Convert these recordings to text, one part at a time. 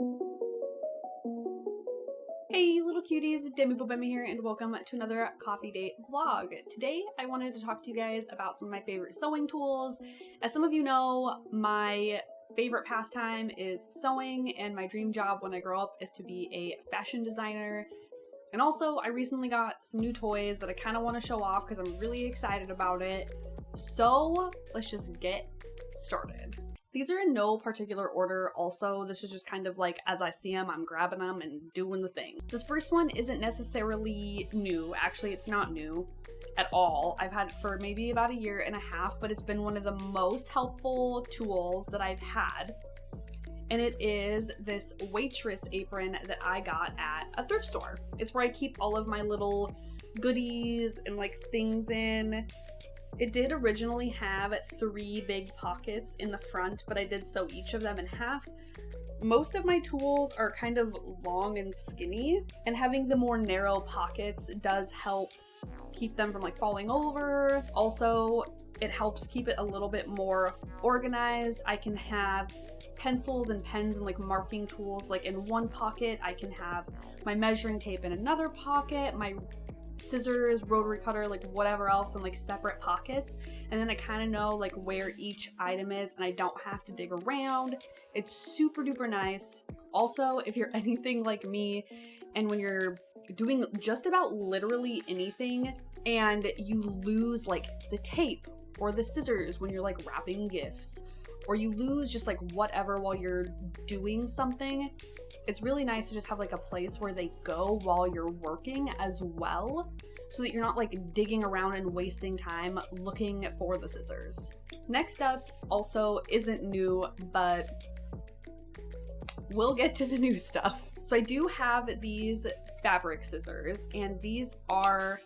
Hey little cuties, 𝕝𝕚𝕝𝕝 here and welcome to another coffee date vlog. Today I wanted to talk to you guys about some of my favorite sewing tools. As some of you know, my favorite pastime is sewing and my dream job when I grow up is to be a fashion designer. And also I recently got some new toys that I kind of want to show off because I'm really excited about it. So let's just get started. These are in no particular order. Also, this is just kind of like as I see them, I'm grabbing them and doing the thing. This first one isn't necessarily new. Actually, it's not new at all. I've had it for maybe about a year and a half, but it's been one of the most helpful tools that I've had. And it is this Waitress apron that I got at a thrift store. It's where I keep all of my little goodies and like things in. It did originally have 3 big pockets in the front, but I did sew each of them in half. Most of my tools are kind of long and skinny, and having the more narrow pockets does help keep them from like falling over. Also, it helps keep it a little bit more organized. I can have pencils and pens and like marking tools like in one pocket. I can have my measuring tape in another pocket, my scissors, rotary cutter, like whatever else in like separate pockets, and then I kind of know like where each item is and I don't have to dig around. It's super duper nice. Also, if you're anything like me and when you're doing just about literally anything and you lose like the tape or the scissors when you're like wrapping gifts, or you lose just like whatever while you're doing something, it's really nice to just have like a place where they go while you're working as well, so that you're not like digging around and wasting time looking for the scissors. Next up also isn't new, but we'll get to the new stuff. So I do have these fabric scissors, and these are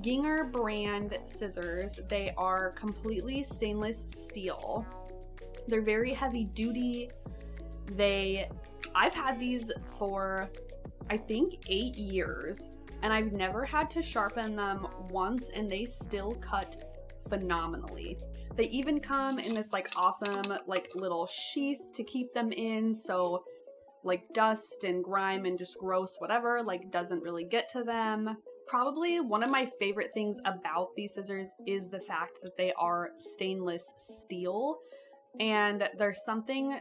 Gingher brand scissors. They are completely stainless steel. They're very heavy duty. I've had these for I think 8 years and I've never had to sharpen them once, and they still cut phenomenally. They even come in this like awesome like little sheath to keep them in, so like dust and grime and just gross whatever like doesn't really get to them. Probably one of my favorite things about these scissors is the fact that they are stainless steel, and there's something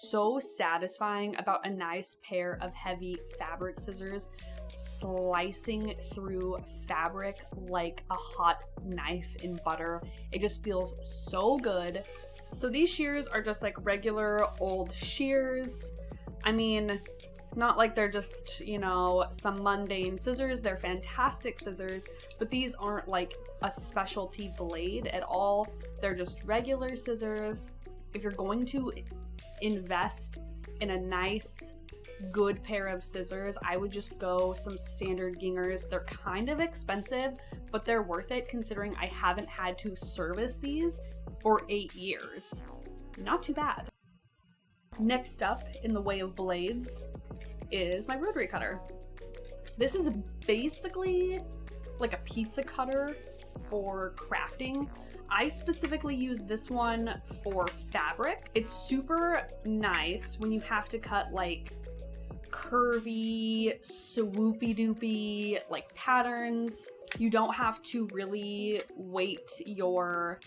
so satisfying about a nice pair of heavy fabric scissors slicing through fabric like a hot knife in butter. It just feels so good. So these shears are just like regular old shears. I mean, not like they're just, you know, some mundane scissors. They're fantastic scissors, but these aren't like a specialty blade at all. They're just regular scissors. If you're going to invest in a nice, good pair of scissors, I would just go some standard Ginghers. They're kind of expensive, but they're worth it considering I haven't had to service these for 8 years. Not too bad. Next up in the way of blades is my rotary cutter. This is basically like a pizza cutter for crafting. I specifically use this one for fabric. It's super nice when you have to cut like curvy, swoopy doopy like patterns. You don't have to really weight or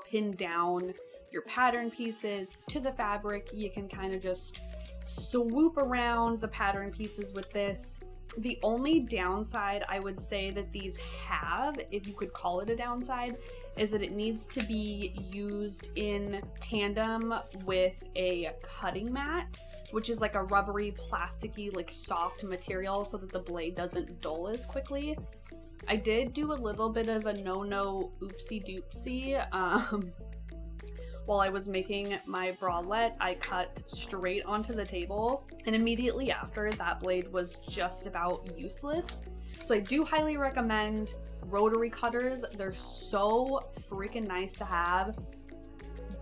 pin down your pattern pieces to the fabric. You can kind of just swoop around the pattern pieces with this. The only downside I would say that these have, if you could call it a downside, is that it needs to be used in tandem with a cutting mat, which is like a rubbery, plasticky, like soft material so that the blade doesn't dull as quickly. I did do a little bit of a no-no oopsie doopsie. While I was making my bralette, I cut straight onto the table, and immediately after, that blade was just about useless. So I do highly recommend rotary cutters. They're so freaking nice to have,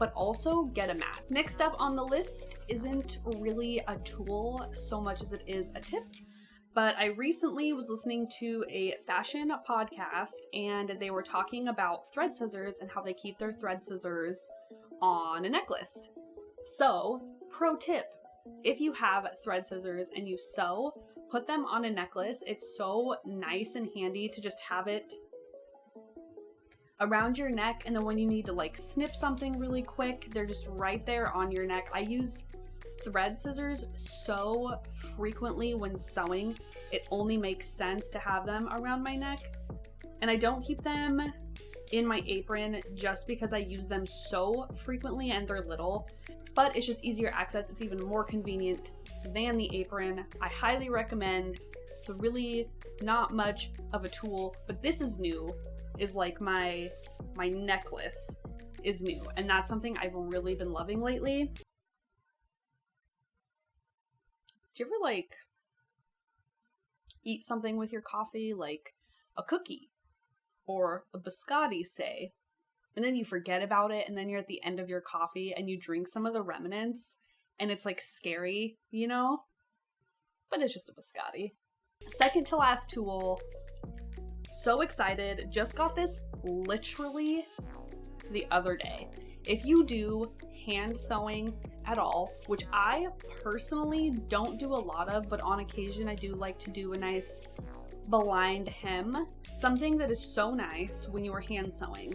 but also get a mat. Next up on the list isn't really a tool so much as it is a tip, but I recently was listening to a fashion podcast, and they were talking about thread scissors and how they keep their thread scissors on a necklace. So, pro tip, if you have thread scissors and you sew, put them on a necklace. It's so nice and handy to just have it around your neck, and then when you need to like snip something really quick, they're just right there on your neck. I use thread scissors so frequently when sewing, it only makes sense to have them around my neck. And I don't keep them in my apron just because I use them so frequently and they're little, but it's just easier access. It's even more convenient than the apron. I highly recommend. So really not much of a tool, but this is new, is like my necklace is new, and that's something I've really been loving lately. Do you ever like eat something with your coffee, like a cookie or a biscotti, say, and then you forget about it, and then you're at the end of your coffee and you drink some of the remnants and it's like scary, you know? But it's just a biscotti. Second to last tool. So excited. Just got this literally the other day. If you do hand sewing at all, which I personally don't do a lot of, but on occasion I do like to do a nice blind hem. Something that is so nice when you are hand sewing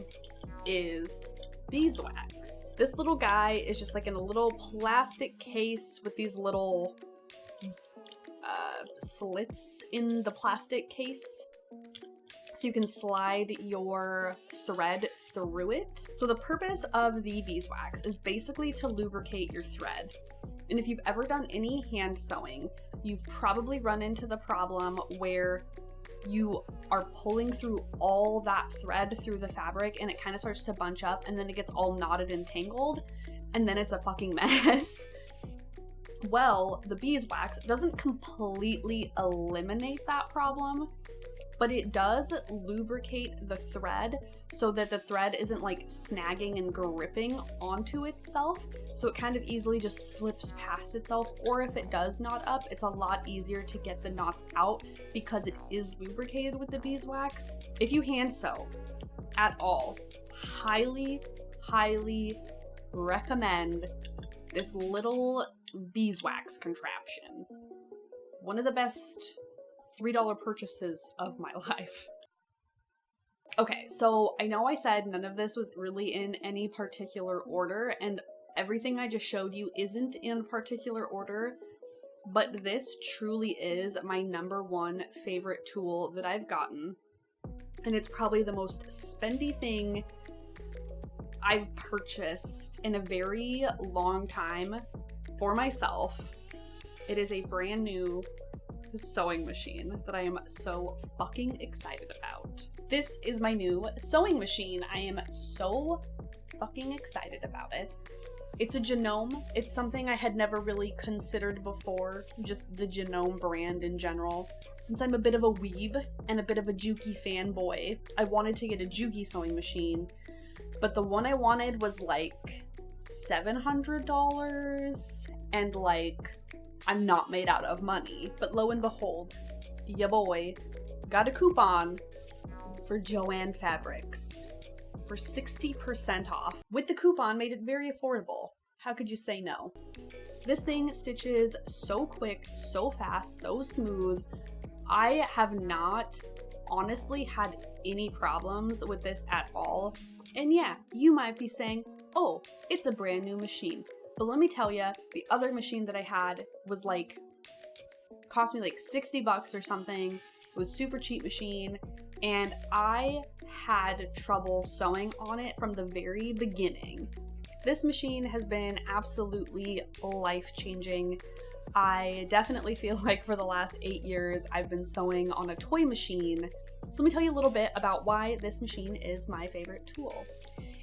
is beeswax. This little guy is just like in a little plastic case with these little slits in the plastic case, so you can slide your thread through it. So the purpose of the beeswax is basically to lubricate your thread. And if you've ever done any hand sewing, you've probably run into the problem where you are pulling through all that thread through the fabric and it kind of starts to bunch up, and then it gets all knotted and tangled, and then it's a fucking mess. Well, the beeswax doesn't completely eliminate that problem, but it does lubricate the thread so that the thread isn't like snagging and gripping onto itself. So it kind of easily just slips past itself, or if it does knot up, it's a lot easier to get the knots out because it is lubricated with the beeswax. If you hand sew at all, highly recommend this little beeswax contraption. One of the best $3 purchases of my life. Okay, so I know I said none of this was really in any particular order, and everything I just showed you isn't in particular order, but this truly is my #1 favorite tool that I've gotten, and it's probably the most spendy thing I've purchased in a very long time for myself. It is a brand new sewing machine that I am so fucking excited about. This is my new sewing machine. I am so fucking excited about it. It's a Janome. It's something I had never really considered before, just the Janome brand in general. Since I'm a bit of a weeb and a bit of a Juki fanboy, I wanted to get a Juki sewing machine, but the one I wanted was like $700, and like, I'm not made out of money. But lo and behold, ya boy got a coupon for Joann Fabrics for 60% off. With the coupon, made it very affordable. How could you say no? This thing stitches so quick, so fast, so smooth. I have not honestly had any problems with this at all. And yeah, you might be saying, oh, it's a brand new machine. But let me tell you, the other machine that I had was like, cost me like $60 or something. It was a super cheap machine, and I had trouble sewing on it from the very beginning. This machine has been absolutely life-changing. I definitely feel like for the last 8 years, I've been sewing on a toy machine. So let me tell you a little bit about why this machine is my favorite tool.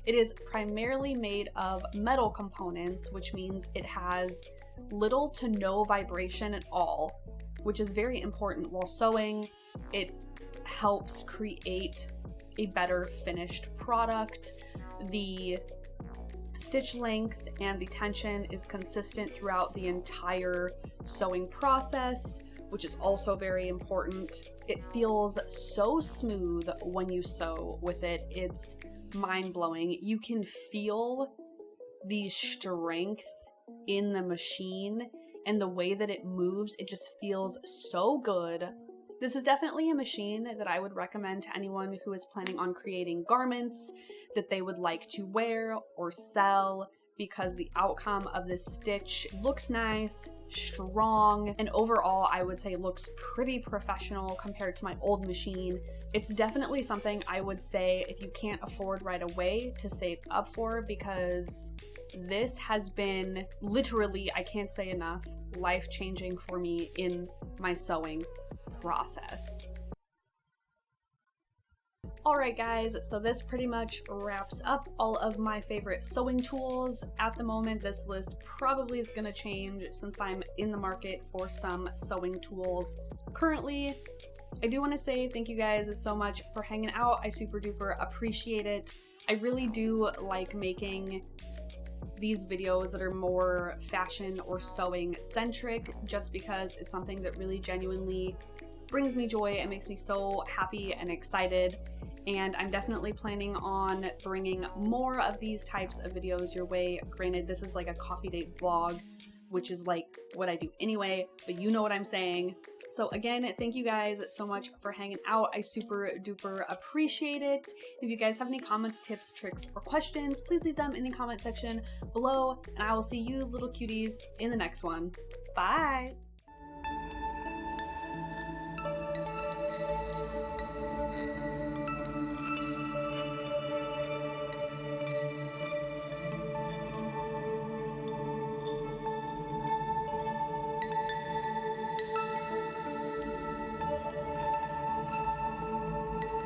It is primarily made of metal components, which means it has little to no vibration at all, which is very important while sewing. It helps create a better finished product. The stitch length and the tension is consistent throughout the entire sewing process, which is also very important. It feels so smooth when you sew with it. It's mind-blowing. You can feel the strength in the machine, and the way that it moves, it just feels so good. This is definitely a machine that I would recommend to anyone who is planning on creating garments that they would like to wear or sell, because the outcome of this stitch looks nice, strong, and overall I would say looks pretty professional compared to my old machine. It's definitely something I would say if you can't afford right away to save up for, because this has been literally, I can't say enough, life-changing for me in my sewing process. Alright guys, so this pretty much wraps up all of my favorite sewing tools. At the moment, this list probably is going to change since I'm in the market for some sewing tools currently. I do want to say thank you guys so much for hanging out. I super duper appreciate it. I really do like making these videos that are more fashion or sewing centric, just because it's something that really genuinely brings me joy and makes me so happy and excited. And I'm definitely planning on bringing more of these types of videos your way. Granted, this is like a coffee date vlog, which is like what I do anyway, but you know what I'm saying. So again, thank you guys so much for hanging out. I super duper appreciate it. If you guys have any comments, tips, tricks, or questions, please leave them in the comment section below, and I will see you little cuties in the next one. Bye!